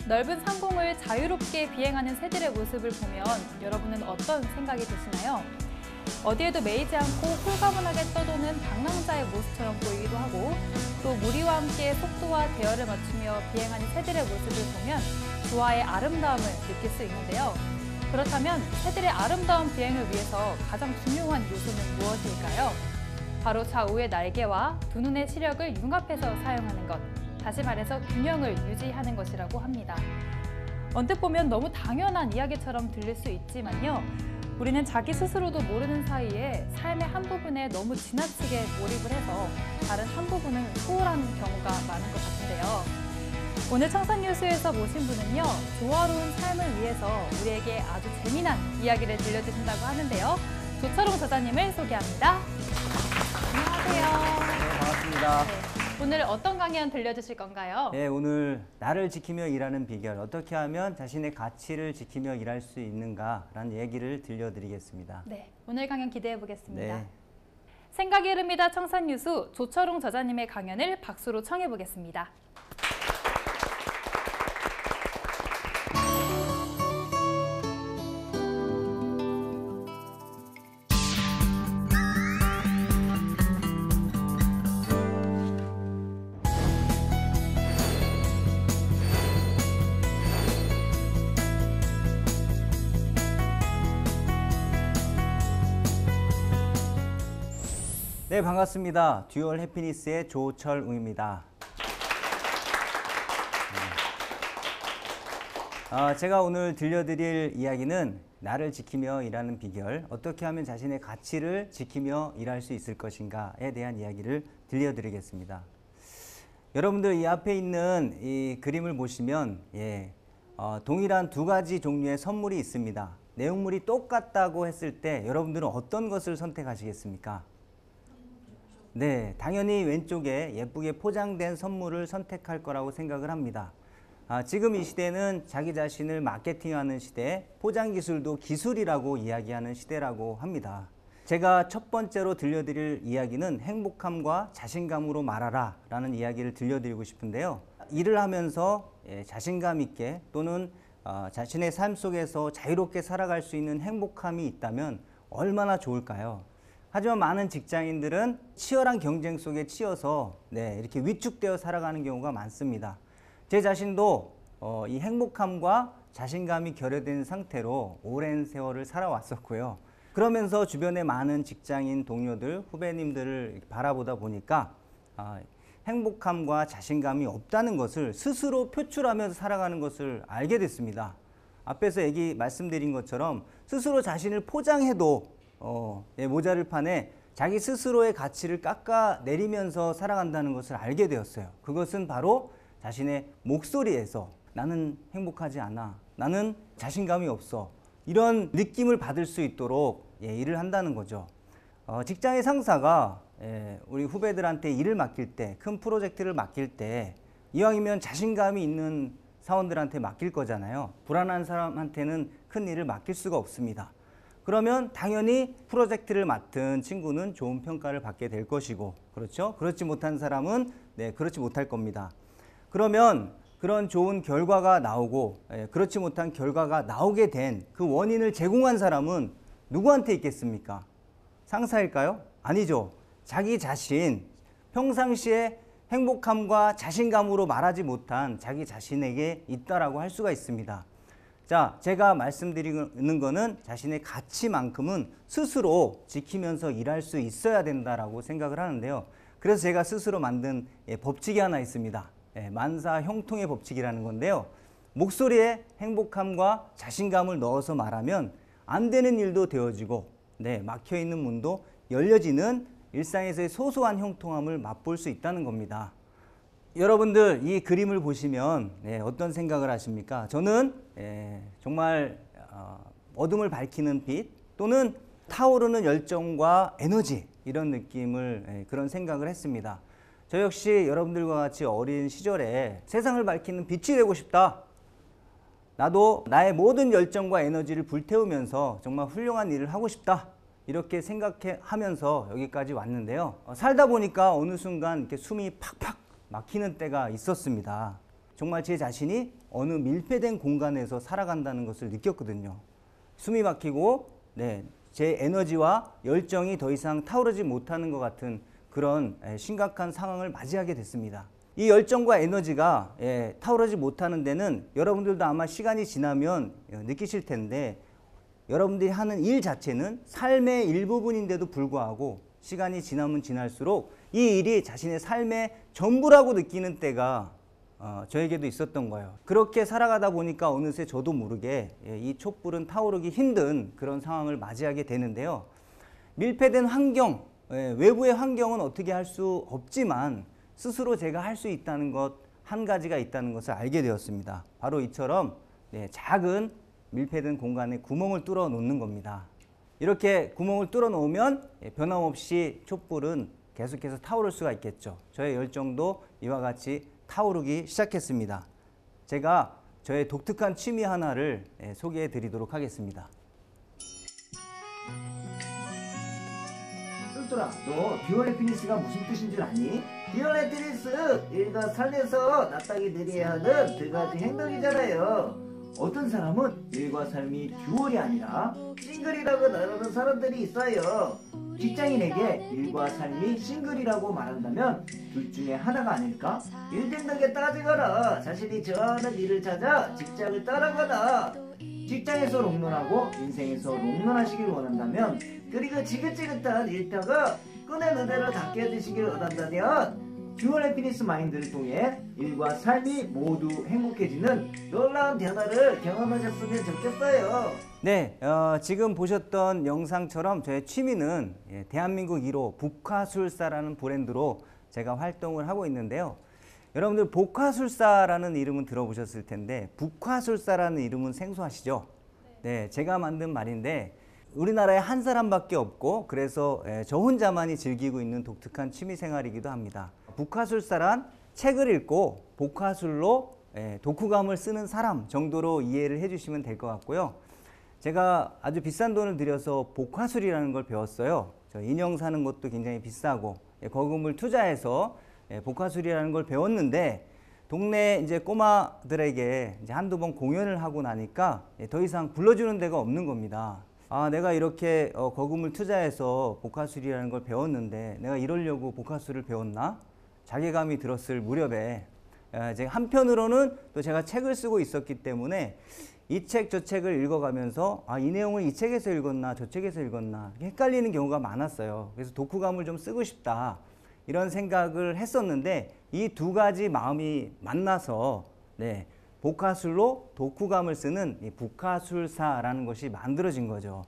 넓은 상공을 자유롭게 비행하는 새들의 모습을 보면 여러분은 어떤 생각이 드시나요? 어디에도 매이지 않고 홀가분하게 떠도는 방랑자의 모습처럼 보이기도 하고, 또 무리와 함께 속도와 대열을 맞추며 비행하는 새들의 모습을 보면 조화의 아름다움을 느낄 수 있는데요. 그렇다면 새들의 아름다운 비행을 위해서 가장 중요한 요소는 무엇일까요? 바로 좌우의 날개와 두 눈의 시력을 융합해서 사용하는 것, 다시 말해서 균형을 유지하는 것이라고 합니다. 언뜻 보면 너무 당연한 이야기처럼 들릴 수 있지만요. 우리는 자기 스스로도 모르는 사이에 삶의 한 부분에 너무 지나치게 몰입을 해서 다른 한 부분은 소홀한 경우가 많은 것 같은데요. 오늘 청산뉴스에서 모신 분은요, 조화로운 삶을 위해서 우리에게 아주 재미난 이야기를 들려주신다고 하는데요. 조철웅 저자님을 소개합니다. 안녕하세요. 네, 반갑습니다. 네, 오늘 어떤 강연 들려주실 건가요? 네, 오늘 나를 지키며 일하는 비결, 어떻게 하면 자신의 가치를 지키며 일할 수 있는가라는 얘기를 들려드리겠습니다. 네, 오늘 강연 기대해 보겠습니다. 네. 생각이 흐릅니다. 청산뉴스 조철웅 저자님의 강연을 박수로 청해 보겠습니다. 네, 반갑습니다. 듀얼 해피니스의 조철웅입니다. 제가 오늘 들려드릴 이야기는 나를 지키며 일하는 비결, 어떻게 하면 자신의 가치를 지키며 일할 수 있을 것인가에 대한 이야기를 들려드리겠습니다. 여러분들 이 앞에 있는 이 그림을 보시면 동일한 두 가지 종류의 선물이 있습니다. 내용물이 똑같다고 했을 때 여러분들은 어떤 것을 선택하시겠습니까? 네, 당연히 왼쪽에 예쁘게 포장된 선물을 선택할 거라고 생각을 합니다. 지금 이 시대는 자기 자신을 마케팅하는 시대, 포장 기술도 기술이라고 이야기하는 시대라고 합니다. 제가 첫 번째로 들려드릴 이야기는 행복함과 자신감으로 말하라 라는 이야기를 들려드리고 싶은데요. 일을 하면서 자신감 있게 또는 자신의 삶 속에서 자유롭게 살아갈 수 있는 행복함이 있다면 얼마나 좋을까요? 하지만 많은 직장인들은 치열한 경쟁 속에 치여서 이렇게 위축되어 살아가는 경우가 많습니다. 제 자신도 이 행복함과 자신감이 결여된 상태로 오랜 세월을 살아왔었고요. 그러면서 주변의 많은 직장인 동료들, 후배님들을 바라보다 보니까 행복함과 자신감이 없다는 것을 스스로 표출하면서 살아가는 것을 알게 됐습니다. 앞에서 말씀드린 것처럼 스스로 자신을 포장해도 모자를 판에 자기 스스로의 가치를 깎아내리면서 살아간다는 것을 알게 되었어요. 그것은 바로 자신의 목소리에서 나는 행복하지 않아, 나는 자신감이 없어, 이런 느낌을 받을 수 있도록 일을 한다는 거죠. 직장의 상사가 우리 후배들한테 일을 맡길 때, 큰 프로젝트를 맡길 때 이왕이면 자신감이 있는 사원들한테 맡길 거잖아요. 불안한 사람한테는 큰 일을 맡길 수가 없습니다. 그러면 당연히 프로젝트를 맡은 친구는 좋은 평가를 받게 될 것이고, 그렇죠? 그렇지 못한 사람은 그렇지 못할 겁니다. 그러면 그런 좋은 결과가 나오고 그렇지 못한 결과가 나오게 된 그 원인을 제공한 사람은 누구한테 있겠습니까? 상사일까요? 아니죠. 자기 자신, 평상시에 행복함과 자신감으로 말하지 못한 자기 자신에게 있다라고 할 수가 있습니다. 자, 제가 말씀드리는 거는 자신의 가치만큼은 스스로 지키면서 일할 수 있어야 된다라고 생각을 하는데요. 그래서 제가 스스로 만든 법칙이 하나 있습니다. 만사형통의 법칙이라는 건데요. 목소리에 행복함과 자신감을 넣어서 말하면 안 되는 일도 되어지고 막혀있는 문도 열려지는 일상에서의 소소한 형통함을 맛볼 수 있다는 겁니다. 여러분들 이 그림을 보시면 어떤 생각을 하십니까? 저는 정말 어둠을 밝히는 빛 또는 타오르는 열정과 에너지, 이런 느낌을 그런 생각을 했습니다. 저 역시 여러분들과 같이 어린 시절에 세상을 밝히는 빛이 되고 싶다. 나도 나의 모든 열정과 에너지를 불태우면서 정말 훌륭한 일을 하고 싶다. 이렇게 생각하면서 여기까지 왔는데요. 살다 보니까 어느 순간 이렇게 숨이 팍팍 막히는 때가 있었습니다. 정말 제 자신이 어느 밀폐된 공간에서 살아간다는 것을 느꼈거든요. 숨이 막히고 제 에너지와 열정이 더 이상 타오르지 못하는 것 같은 그런 심각한 상황을 맞이하게 됐습니다. 이 열정과 에너지가 타오르지 못하는 데는 여러분들도 아마 시간이 지나면 느끼실 텐데, 여러분들이 하는 일 자체는 삶의 일부분인데도 불구하고 시간이 지나면 지날수록 이 일이 자신의 삶의 전부라고 느끼는 때가 저에게도 있었던 거예요. 그렇게 살아가다 보니까 어느새 저도 모르게 이 촛불은 타오르기 힘든 그런 상황을 맞이하게 되는데요. 밀폐된 환경, 외부의 환경은 어떻게 할 수 없지만 스스로 제가 할 수 있다는 것 한 가지가 있다는 것을 알게 되었습니다. 바로 이처럼 작은 밀폐된 공간에 구멍을 뚫어 놓는 겁니다. 이렇게 구멍을 뚫어 놓으면 변함없이 촛불은 계속해서 타오를 수가 있겠죠. 저의 열정도 이와 같이 타오르기 시작했습니다. 제가 저의 독특한 취미 하나를 소개해 드리도록 하겠습니다. 똘똘아, 너 듀얼 해피니스가 무슨 뜻인 줄 아니? 듀얼 해피니스, 일과 삶에서 납작이 늘려야 하는 두 가지 행동이잖아요. 어떤 사람은 일과 삶이 듀얼이 아니라 싱글이라고 말하는 사람들이 있어요. 직장인에게 일과 삶이 싱글이라고 말한다면 둘 중에 하나가 아닐까? 일 등록에 따지거나 자신이 좋아하는 일을 찾아 직장을 떠나거나, 직장에서 롱런하고 인생에서 롱런하시길 원한다면, 그리고 지긋지긋한 일터가 끈의 눈대로 닿게 해주시길 원한다면 듀얼 해피니스 마인드를 통해 일과 삶이 모두 행복해지는 놀라운 변화를 경험하셨으면 좋겠어요. 지금 보셨던 영상처럼 저의 취미는 대한민국 1호 북화술사라는 브랜드로 제가 활동을 하고 있는데요. 여러분들 복화술사라는 이름은 들어보셨을 텐데 북화술사라는 이름은 생소하시죠? 제가 만든 말인데 우리나라에 한 사람밖에 없고 그래서 저 혼자만이 즐기고 있는 독특한 취미 생활이기도 합니다. 북화술사란 책을 읽고 복화술로 독후감을 쓰는 사람 정도로 이해를 해주시면 될 것 같고요. 제가 아주 비싼 돈을 들여서 복화술이라는 걸 배웠어요. 저 인형 사는 것도 굉장히 비싸고 거금을 투자해서 복화술이라는 걸 배웠는데, 동네 이제 꼬마들에게 이제 한두 번 공연을 하고 나니까 더 이상 불러주는 데가 없는 겁니다. 내가 이렇게 거금을 투자해서 복화술이라는 걸 배웠는데 내가 이러려고 복화술을 배웠나? 자괴감이 들었을 무렵에 제가 한편으로는 또 제가 책을 쓰고 있었기 때문에 이 책 저 책을 읽어가면서 이 내용을 이 책에서 읽었나 저 책에서 읽었나 헷갈리는 경우가 많았어요. 그래서 독후감을 좀 쓰고 싶다 이런 생각을 했었는데, 이 두 가지 마음이 만나서 복화술로 독후감을 쓰는 이 북화술사라는 것이 만들어진 거죠.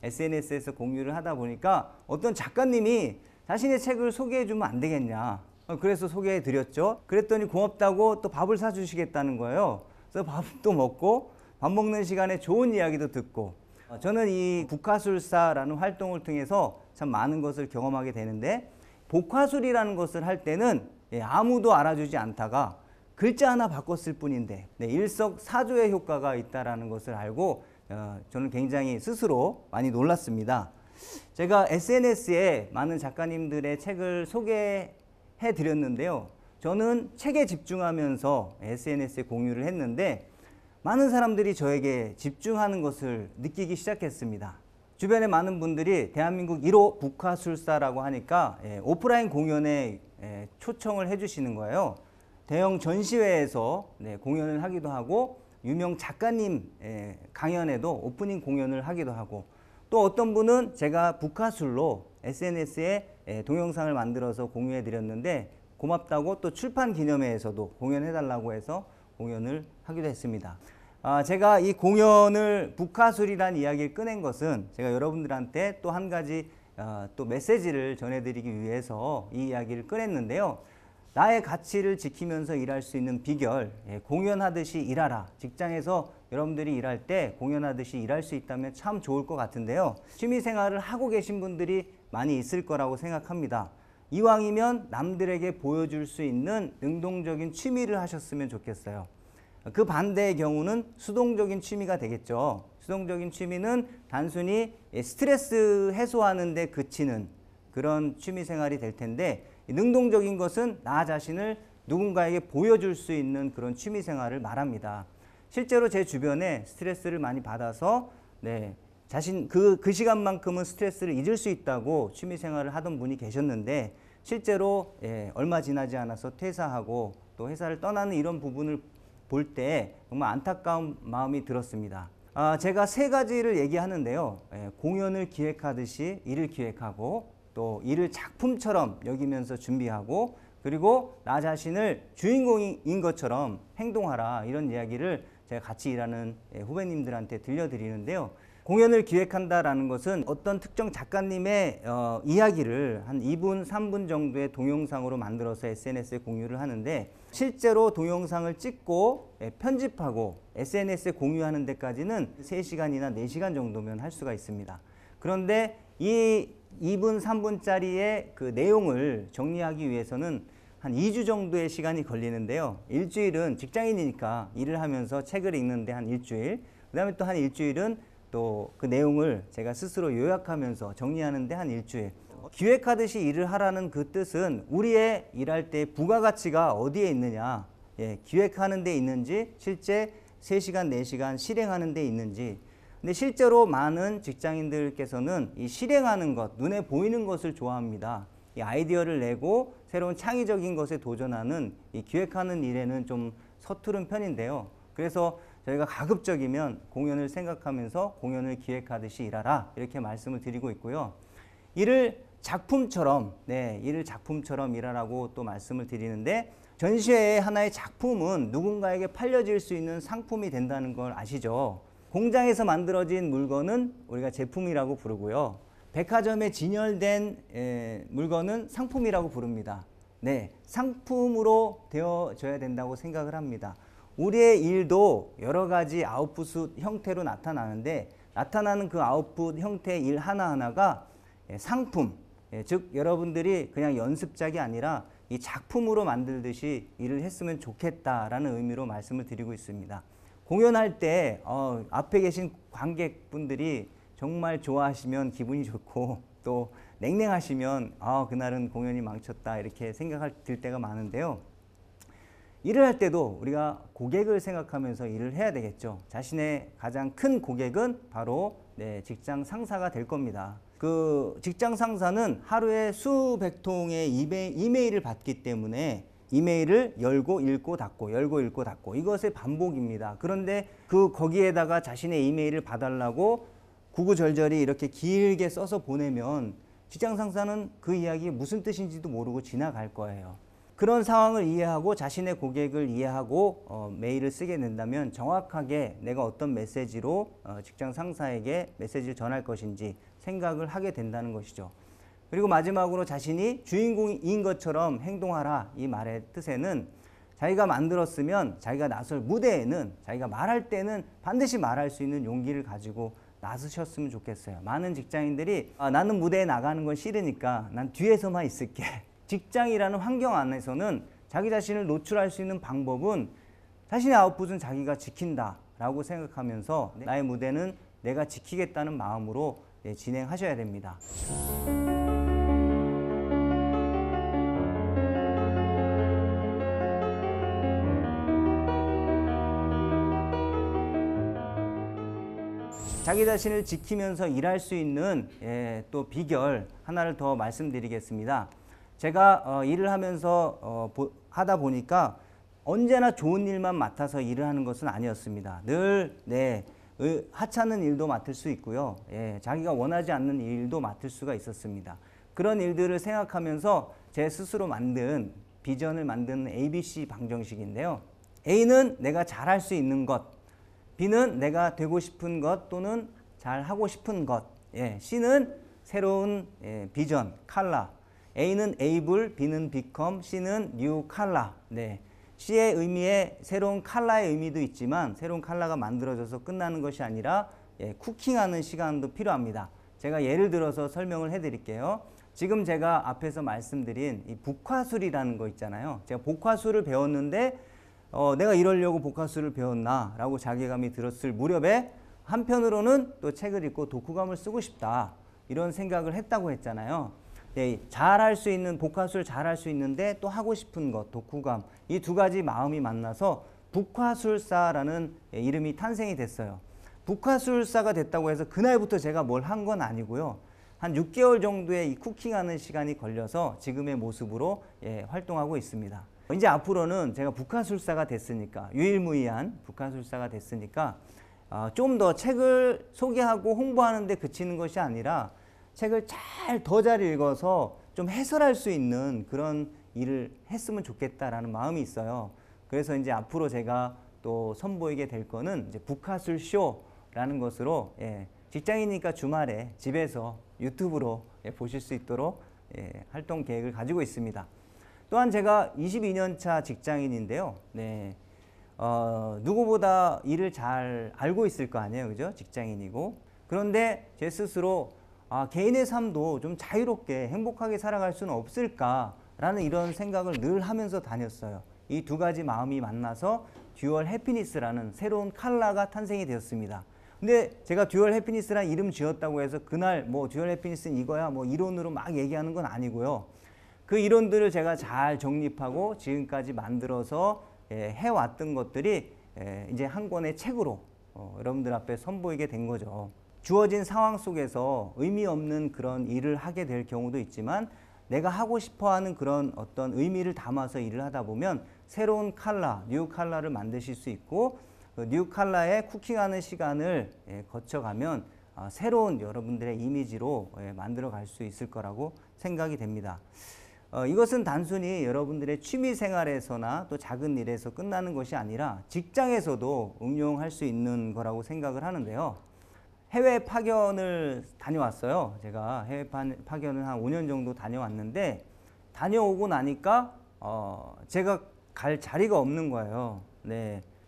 SNS에서 공유를 하다 보니까 어떤 작가님이 자신의 책을 소개해 주면 안 되겠냐, 그래서 소개해 드렸죠. 그랬더니 고맙다고 또 밥을 사주시겠다는 거예요. 그래서 밥도 먹고 밥 먹는 시간에 좋은 이야기도 듣고, 저는 이 북화술사라는 활동을 통해서 참 많은 것을 경험하게 되는데, 복화술이라는 것을 할 때는 아무도 알아주지 않다가 글자 하나 바꿨을 뿐인데 일석사조의 효과가 있다는 것을 알고 저는 굉장히 스스로 많이 놀랐습니다. 제가 SNS에 많은 작가님들의 책을 소개해 드렸는데요. 저는 책에 집중하면서 SNS에 공유를 했는데 많은 사람들이 저에게 집중하는 것을 느끼기 시작했습니다. 주변에 많은 분들이 대한민국 1호 북화술사라고 하니까 오프라인 공연에 초청을 해주시는 거예요. 대형 전시회에서 공연을 하기도 하고, 유명 작가님 강연에도 오프닝 공연을 하기도 하고, 또 어떤 분은 제가 북화술로 SNS에 동영상을 만들어서 공유해 드렸는데 고맙다고 또 출판 기념회에서도 공연해 달라고 해서 공연을 하기도 했습니다. 제가 이 공연을 북화술이라는 이야기를 꺼낸 것은 제가 여러분들한테 또 한 가지 또 메시지를 전해드리기 위해서 이 이야기를 꺼냈는데요. 나의 가치를 지키면서 일할 수 있는 비결, 공연하듯이 일하라. 직장에서 여러분들이 일할 때 공연하듯이 일할 수 있다면 참 좋을 것 같은데요. 취미생활을 하고 계신 분들이 많이 있을 거라고 생각합니다. 이왕이면 남들에게 보여줄 수 있는 능동적인 취미를 하셨으면 좋겠어요. 그 반대의 경우는 수동적인 취미가 되겠죠. 수동적인 취미는 단순히 스트레스 해소하는 데 그치는 그런 취미생활이 될 텐데, 능동적인 것은 나 자신을 누군가에게 보여줄 수 있는 그런 취미생활을 말합니다. 실제로 제 주변에 스트레스를 많이 받아서 네, 자신 그 시간만큼은 스트레스를 잊을 수 있다고 취미 생활을 하던 분이 계셨는데 실제로 얼마 지나지 않아서 퇴사하고 또 회사를 떠나는 이런 부분을 볼 때 정말 안타까운 마음이 들었습니다. 제가 세 가지를 얘기하는데요. 공연을 기획하듯이 일을 기획하고 또 일을 작품처럼 여기면서 준비하고 그리고 나 자신을 주인공인 것처럼 행동하라 이런 이야기를 제가 같이 일하는 후배님들한테 들려드리는데요. 공연을 기획한다라는 것은 어떤 특정 작가님의 이야기를 한 2분, 3분 정도의 동영상으로 만들어서 SNS에 공유를 하는데 실제로 동영상을 찍고 편집하고 SNS에 공유하는 데까지는 3시간이나 4시간 정도면 할 수가 있습니다. 그런데 이 2분, 3분짜리의 그 내용을 정리하기 위해서는 한 2주 정도의 시간이 걸리는데요. 일주일은 직장인이니까 일을 하면서 책을 읽는데 한 일주일, 그 다음에 또 한 일주일은 또 그 내용을 제가 스스로 요약하면서 정리하는데 한 일주일. 기획하듯이 일을 하라는 그 뜻은 우리의 일할 때 부가가치가 어디에 있느냐, 기획하는 데 있는지 실제 3시간, 4시간 실행하는 데 있는지. 근데 실제로 많은 직장인들께서는 이 실행하는 것, 눈에 보이는 것을 좋아합니다. 이 아이디어를 내고 새로운 창의적인 것에 도전하는 이 기획하는 일에는 좀 서투른 편인데요. 그래서 저희가 가급적이면 공연을 생각하면서 공연을 기획하듯이 일하라 이렇게 말씀을 드리고 있고요. 일을 작품처럼 일하라고 또 말씀을 드리는데 전시회의 하나의 작품은 누군가에게 팔려질 수 있는 상품이 된다는 걸 아시죠? 공장에서 만들어진 물건은 우리가 제품이라고 부르고요. 백화점에 진열된 물건은 상품이라고 부릅니다. 네, 상품으로 되어져야 된다고 생각을 합니다. 우리의 일도 여러 가지 아웃풋 형태로 나타나는데 나타나는 그 아웃풋 형태의 일 하나하나가 상품, 즉 여러분들이 그냥 연습작이 아니라 이 작품으로 만들듯이 일을 했으면 좋겠다라는 의미로 말씀을 드리고 있습니다. 공연할 때 앞에 계신 관객분들이 정말 좋아하시면 기분이 좋고 또 냉랭하시면 그날은 공연이 망쳤다 이렇게 생각할 때가 많은데요. 일을 할 때도 우리가 고객을 생각하면서 일을 해야 되겠죠. 자신의 가장 큰 고객은 바로 직장 상사가 될 겁니다. 그 직장 상사는 하루에 수백 통의 이메일을 받기 때문에 이메일을 열고 읽고 닫고 열고 읽고 닫고 이것의 반복입니다. 그런데 거기에다가 자신의 이메일을 봐달라고 구구절절히 이렇게 길게 써서 보내면 직장 상사는 그 이야기가 무슨 뜻인지도 모르고 지나갈 거예요. 그런 상황을 이해하고 자신의 고객을 이해하고 메일을 쓰게 된다면 정확하게 내가 어떤 메시지로 직장 상사에게 메시지를 전할 것인지 생각을 하게 된다는 것이죠. 그리고 마지막으로 자신이 주인공인 것처럼 행동하라 이 말의 뜻에는 자기가 만들었으면 자기가 나설 무대에는 자기가 말할 때는 반드시 말할 수 있는 용기를 가지고 나서셨으면 좋겠어요. 많은 직장인들이 나는 무대에 나가는 건 싫으니까 난 뒤에서만 있을게. 직장이라는 환경 안에서는 자기 자신을 노출할 수 있는 방법은 자신의 아웃풋은 자기가 지킨다라고 생각하면서 나의 무대는 내가 지키겠다는 마음으로 진행하셔야 됩니다. 자기 자신을 지키면서 일할 수 있는 또 비결 하나를 더 말씀드리겠습니다. 제가 일을 하면서 하다 보니까 언제나 좋은 일만 맡아서 일을 하는 것은 아니었습니다. 늘 하찮은 일도 맡을 수 있고요. 자기가 원하지 않는 일도 맡을 수가 있었습니다. 그런 일들을 생각하면서 제 스스로 만든 비전을 만드는 ABC 방정식인데요. A는 내가 잘할 수 있는 것, B는 내가 되고 싶은 것 또는 잘하고 싶은 것, C는 새로운 비전, 칼라, A는 able, B는 become, C는 new color. C의 의미에 새로운 컬러의 의미도 있지만 새로운 컬러가 만들어져서 끝나는 것이 아니라 쿠킹하는 시간도 필요합니다. 제가 예를 들어서 설명을 해드릴게요. 지금 제가 앞에서 말씀드린 이 복화술이라는 거 있잖아요. 제가 복화술을 배웠는데 내가 이러려고 복화술을 배웠나 라고 자괴감이 들었을 무렵에 한편으로는 또 책을 읽고 독후감을 쓰고 싶다 이런 생각을 했다고 했잖아요. 잘할 수 있는 복화술 잘할 수 있는데 또 하고 싶은 것 독후감 이 두 가지 마음이 만나서 북화술사라는 이름이 탄생이 됐어요. 북화술사가 됐다고 해서 그날부터 제가 뭘 한 건 아니고요. 한 6개월 정도의 이 쿠킹하는 시간이 걸려서 지금의 모습으로 활동하고 있습니다. 이제 앞으로는 제가 북화술사가 됐으니까, 유일무이한 북화술사가 됐으니까 좀 더 책을 소개하고 홍보하는 데 그치는 것이 아니라 책을 더 잘 읽어서 좀 해설할 수 있는 그런 일을 했으면 좋겠다라는 마음이 있어요. 그래서 이제 앞으로 제가 또 선보이게 될 거는 이제 북화술 쇼라는 것으로, 직장이니까 주말에 집에서 유튜브로 보실 수 있도록 활동 계획을 가지고 있습니다. 또한 제가 22년 차 직장인인데요. 누구보다 일을 잘 알고 있을 거 아니에요, 그죠? 직장인이고. 그런데 제 스스로 개인의 삶도 좀 자유롭게 행복하게 살아갈 수는 없을까라는 이런 생각을 늘 하면서 다녔어요. 이 두 가지 마음이 만나서 듀얼 해피니스라는 새로운 컬러가 탄생이 되었습니다. 근데 제가 듀얼 해피니스라는 이름 지었다고 해서 그날 뭐 듀얼 해피니스는 이거야 뭐 이론으로 막 얘기하는 건 아니고요. 그 이론들을 제가 잘 정립하고 지금까지 만들어서 해왔던 것들이 이제 한 권의 책으로 여러분들 앞에 선보이게 된 거죠. 주어진 상황 속에서 의미 없는 그런 일을 하게 될 경우도 있지만 내가 하고 싶어하는 그런 어떤 의미를 담아서 일을 하다 보면 새로운 컬러, 뉴 컬러를 만드실 수 있고 그 뉴 컬러의 쿠킹하는 시간을 거쳐가면 새로운 여러분들의 이미지로 만들어 갈 수 있을 거라고 생각이 됩니다. 이것은 단순히 여러분들의 취미 생활에서나 또 작은 일에서 끝나는 것이 아니라 직장에서도 응용할 수 있는 거라고 생각을 하는데요. 해외 파견을 다녀왔어요. 제가 해외 파견을 한 5년 정도 다녀왔는데 다녀오고 나니까 제가 갈 자리가 없는 거예요.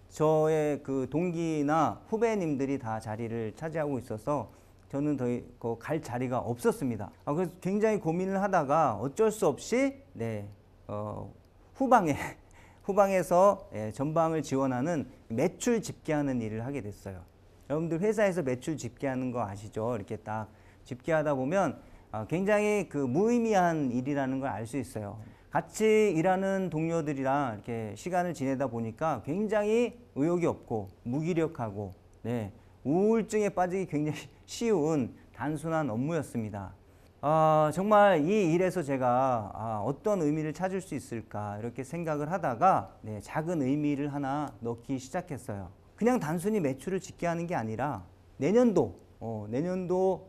저의 그 동기나 후배님들이 다 자리를 차지하고 있어서 저는 더 갈 자리가 없었습니다. 그래서 굉장히 고민을 하다가 어쩔 수 없이 후방에서 전방을 지원하는 매출 집계하는 일을 하게 됐어요. 여러분들 회사에서 매출 집계하는 거 아시죠? 이렇게 딱 집계하다 보면 굉장히 그 무의미한 일이라는 걸 알 수 있어요. 같이 일하는 동료들이랑 이렇게 시간을 지내다 보니까 굉장히 의욕이 없고 무기력하고 우울증에 빠지기 굉장히 쉬운 단순한 업무였습니다. 정말 이 일에서 제가 어떤 의미를 찾을 수 있을까 이렇게 생각을 하다가 작은 의미를 하나 넣기 시작했어요. 그냥 단순히 매출을 집계하는 게 아니라 내년도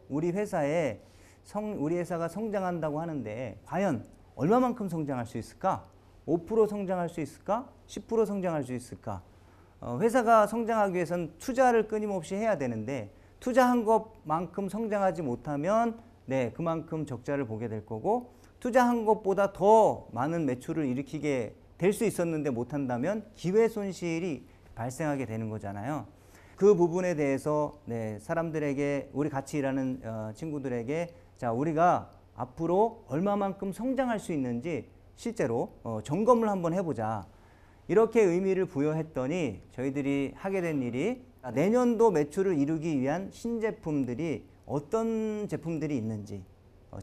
우리 회사가 성장한다고 하는데 과연 얼마만큼 성장할 수 있을까? 5% 성장할 수 있을까? 10% 성장할 수 있을까? 회사가 성장하기 위해서는 투자를 끊임없이 해야 되는데 투자한 것만큼 성장하지 못하면 그만큼 적자를 보게 될 거고 투자한 것보다 더 많은 매출을 일으키게 될 수 있었는데 못한다면 기회 손실이 발생하게 되는 거잖아요. 그 부분에 대해서 사람들에게 우리 같이 일하는 친구들에게 자 우리가 앞으로 얼마만큼 성장할 수 있는지 실제로 점검을 한번 해보자. 이렇게 의미를 부여했더니 저희들이 하게 된 일이 내년도 매출을 이루기 위한 신제품들이 어떤 제품들이 있는지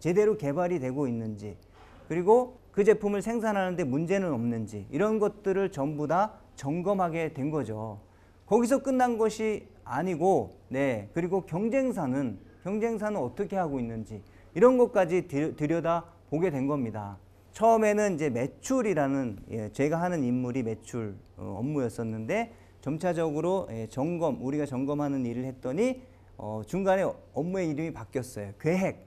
제대로 개발이 되고 있는지 그리고 그 제품을 생산하는데 문제는 없는지 이런 것들을 전부 다 점검하게 된 거죠. 거기서 끝난 것이 아니고 그리고 경쟁사는 어떻게 하고 있는지 이런 것까지 들여다 보게 된 겁니다. 처음에는 이제 매출이라는 제가 하는 임무리 매출 업무였었는데 점차적으로 우리가 점검하는 일을 했더니 중간에 업무의 이름이 바뀌었어요. 계획.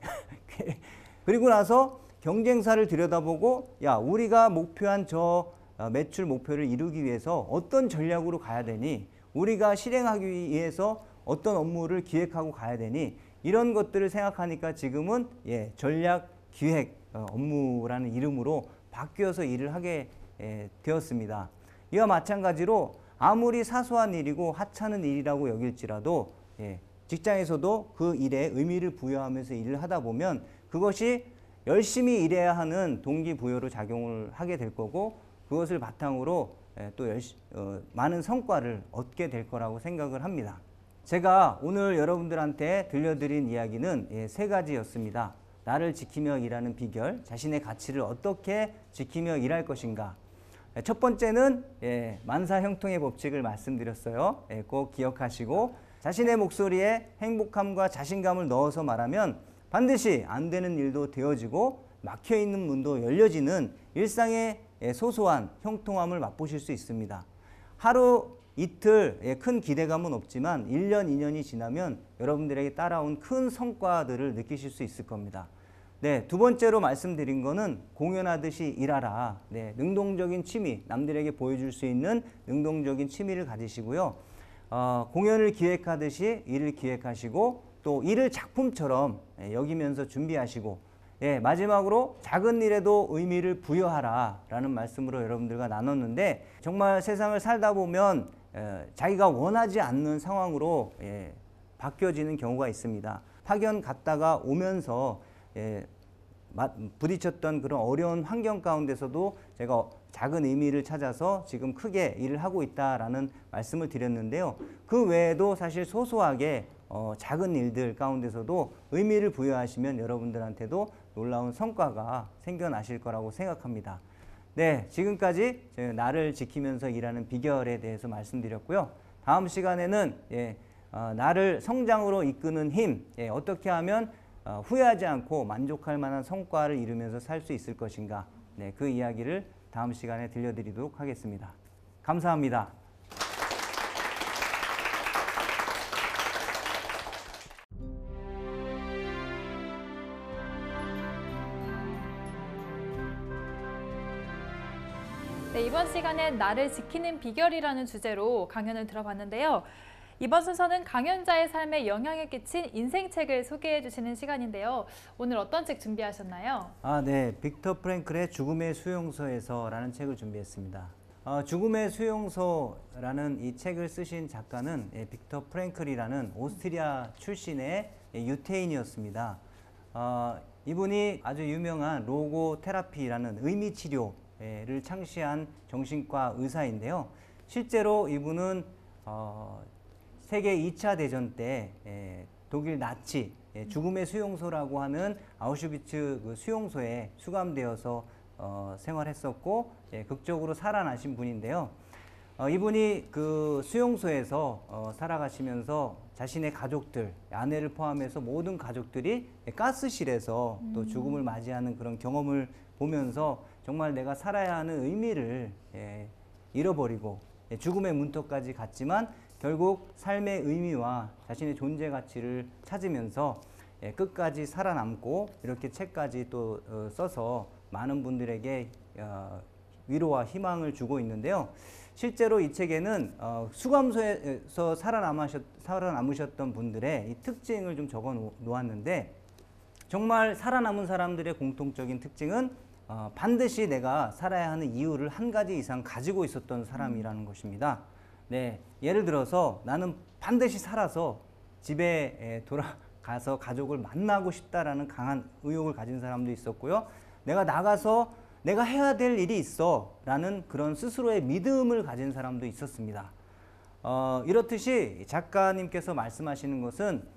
그리고 나서 경쟁사를 들여다보고 야 우리가 목표한 저 매출 목표를 이루기 위해서 어떤 전략으로 가야 되니 우리가 실행하기 위해서 어떤 업무를 기획하고 가야 되니 이런 것들을 생각하니까 지금은 전략 기획 업무라는 이름으로 바뀌어서 일을 하게 되었습니다. 이와 마찬가지로 아무리 사소한 일이고 하찮은 일이라고 여길지라도 직장에서도 그 일에 의미를 부여하면서 일을 하다 보면 그것이 열심히 일해야 하는 동기부여로 작용을 하게 될 거고 그것을 바탕으로 또 많은 성과를 얻게 될 거라고 생각을 합니다. 제가 오늘 여러분들한테 들려드린 이야기는 세 가지였습니다. 나를 지키며 일하는 비결, 자신의 가치를 어떻게 지키며 일할 것인가, 첫 번째는 만사형통의 법칙을 말씀드렸어요. 꼭 기억하시고 자신의 목소리에 행복함과 자신감을 넣어서 말하면 반드시 안 되는 일도 되어지고 막혀있는 문도 열려지는 일상의 소소한 형통함을 맛보실 수 있습니다. 하루 이틀 큰 기대감은 없지만 1년, 2년이 지나면 여러분들에게 따라온 큰 성과들을 느끼실 수 있을 겁니다. 네, 두 번째로 말씀드린 거는 공연하듯이 일하라. 네, 능동적인 취미, 남들에게 보여줄 수 있는 능동적인 취미를 가지시고요. 공연을 기획하듯이 일을 기획하시고 또 일을 작품처럼 여기면서 준비하시고 마지막으로 작은 일에도 의미를 부여하라 라는 말씀으로 여러분들과 나눴는데 정말 세상을 살다 보면 자기가 원하지 않는 상황으로 바뀌어지는 경우가 있습니다. 파견 갔다가 오면서 부딪혔던 그런 어려운 환경 가운데서도 제가 작은 의미를 찾아서 지금 크게 일을 하고 있다라는 말씀을 드렸는데요. 그 외에도 사실 소소하게 작은 일들 가운데서도 의미를 부여하시면 여러분들한테도 놀라운 성과가 생겨나실 거라고 생각합니다. 네, 지금까지 나를 지키면서 일하는 비결에 대해서 말씀드렸고요. 다음 시간에는 나를 성장으로 이끄는 힘, 어떻게 하면 후회하지 않고 만족할 만한 성과를 이루면서 살 수 있을 것인가, 그 이야기를 다음 시간에 들려드리도록 하겠습니다. 감사합니다. 네, 이번 시간엔 나를 지키는 비결이라는 주제로 강연을 들어봤는데요. 이번 순서는 강연자의 삶에 영향을 끼친 인생책을 소개해 주시는 시간인데요. 오늘 어떤 책 준비하셨나요? 네. 빅터 프랭클의 죽음의 수용소에서라는 책을 준비했습니다. 죽음의 수용소라는 이 책을 쓰신 작가는 빅터 프랭클이라는 오스트리아 출신의 유태인이었습니다. 이분이 아주 유명한 로고 테라피라는 의미 치료를 창시한 정신과 의사인데요. 실제로 이분은 세계 2차 대전 때 독일 나치 죽음의 수용소라고 하는 아우슈비츠 그 수용소에 수감되어서 생활했었고 극적으로 살아나신 분인데요. 이분이 그 수용소에서 살아가시면서 자신의 가족들, 아내를 포함해서 모든 가족들이 가스실에서 또 죽음을 맞이하는 그런 경험을 보면서 정말 내가 살아야 하는 의미를 잃어버리고 죽음의 문턱까지 갔지만 결국 삶의 의미와 자신의 존재 가치를 찾으면서 끝까지 살아남고 이렇게 책까지 또 써서 많은 분들에게 위로와 희망을 주고 있는데요. 실제로 이 책에는 수감소에서 살아남으셨던 분들의 이 특징을 좀 적어 놓았는데 정말 살아남은 사람들의 공통적인 특징은 반드시 내가 살아야 하는 이유를 한 가지 이상 가지고 있었던 사람이라는 것입니다. 네, 예를 들어서 나는 반드시 살아서 집에 돌아가서 가족을 만나고 싶다라는 강한 의욕을 가진 사람도 있었고요. 내가 나가서 내가 해야 될 일이 있어 라는 그런 스스로의 믿음을 가진 사람도 있었습니다. 이렇듯이 작가님께서 말씀하시는 것은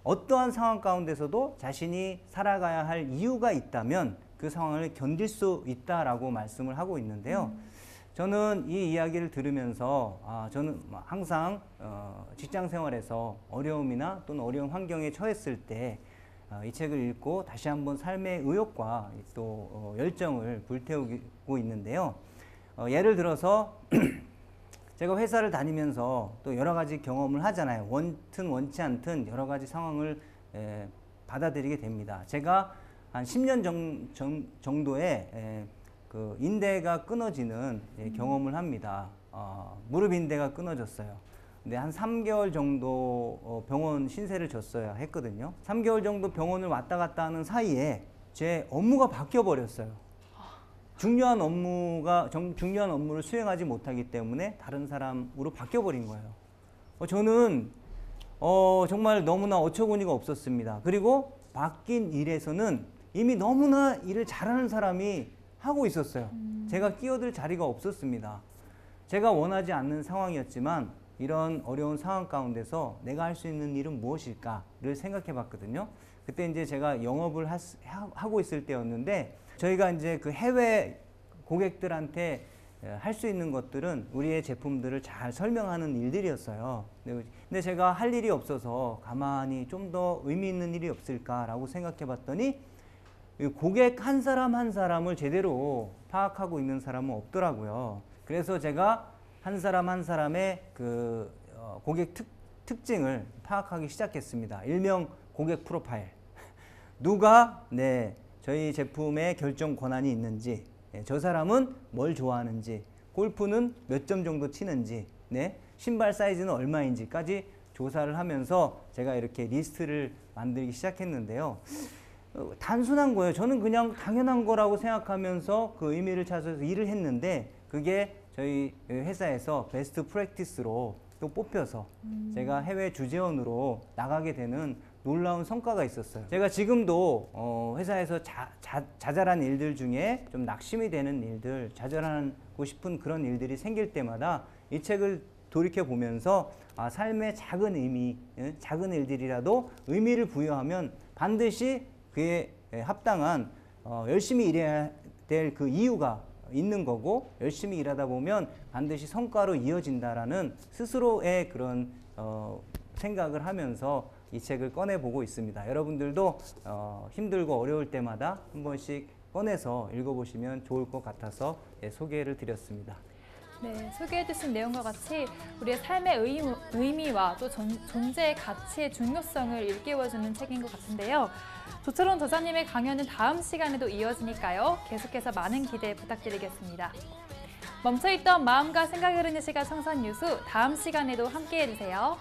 어떠한 상황 가운데서도 자신이 살아가야 할 이유가 있다면 그 상황을 견딜 수 있다라고 말씀을 하고 있는데요. 저는 이 이야기를 들으면서 저는 항상 직장 생활에서 어려움이나 또는 어려운 환경에 처했을 때 이 책을 읽고 다시 한번 삶의 의욕과 또 열정을 불태우고 있는데요. 예를 들어서 제가 회사를 다니면서 또 여러 가지 경험을 하잖아요. 원튼 원치 않든 여러 가지 상황을 받아들이게 됩니다. 제가 한 10년 정도의 그 인대가 끊어지는 경험을 합니다. 무릎 인대가 끊어졌어요. 근데 한 3개월 정도 병원 신세를 졌어야 했거든요. 3개월 정도 병원을 왔다 갔다 하는 사이에 제 업무가 바뀌어 버렸어요. 중요한 업무를 수행하지 못하기 때문에 다른 사람으로 바뀌어 버린 거예요. 저는 정말 너무나 어처구니가 없었습니다. 그리고 바뀐 일에서는 이미 너무나 일을 잘하는 사람이 하고 있었어요. 제가 끼어들 자리가 없었습니다. 제가 원하지 않는 상황이었지만 이런 어려운 상황 가운데서 내가 할 수 있는 일은 무엇일까를 생각해 봤거든요. 그때 이제 제가 영업을 하고 있을 때였는데 저희가 이제 그 해외 고객들한테 할 수 있는 것들은 우리의 제품들을 잘 설명하는 일들이었어요. 근데 제가 할 일이 없어서 가만히 좀 더 의미 있는 일이 없을까라고 생각해 봤더니 고객 한 사람 한 사람을 제대로 파악하고 있는 사람은 없더라고요. 그래서 제가 한 사람 한 사람의 그 고객 특징을 파악하기 시작했습니다. 일명 고객 프로파일. 누가 저희 제품에 결정 권한이 있는지, 저 사람은 뭘 좋아하는지, 골프는 몇 점 정도 치는지, 신발 사이즈는 얼마인지까지 조사를 하면서 제가 이렇게 리스트를 만들기 시작했는데요. 단순한 거예요. 저는 그냥 당연한 거라고 생각하면서 그 의미를 찾아서 일을 했는데 그게 저희 회사에서 베스트 프랙티스로 또 뽑혀서 제가 해외 주재원으로 나가게 되는 놀라운 성과가 있었어요. 제가 지금도 회사에서 자잘한 일들 중에 좀 낙심이 되는 일들, 좌절하고 싶은 그런 일들이 생길 때마다 이 책을 돌이켜 보면서 삶의 작은 의미, 작은 일들이라도 의미를 부여하면 반드시 그에 합당한 열심히 일해야 될 그 이유가 있는 거고, 열심히 일하다 보면 반드시 성과로 이어진다라는 스스로의 그런 생각을 하면서 이 책을 꺼내보고 있습니다. 여러분들도 힘들고 어려울 때마다 한 번씩 꺼내서 읽어보시면 좋을 것 같아서 소개를 드렸습니다. 네, 소개해주신 내용과 같이 우리의 삶의 의미와 또 존재의 가치의 중요성을 일깨워주는 책인 것 같은데요. 조철원 저자님의 강연은 다음 시간에도 이어지니까요. 계속해서 많은 기대 부탁드리겠습니다. 멈춰있던 마음과 생각을 흐르는 시간 청산 뉴스, 다음 시간에도 함께해 주세요.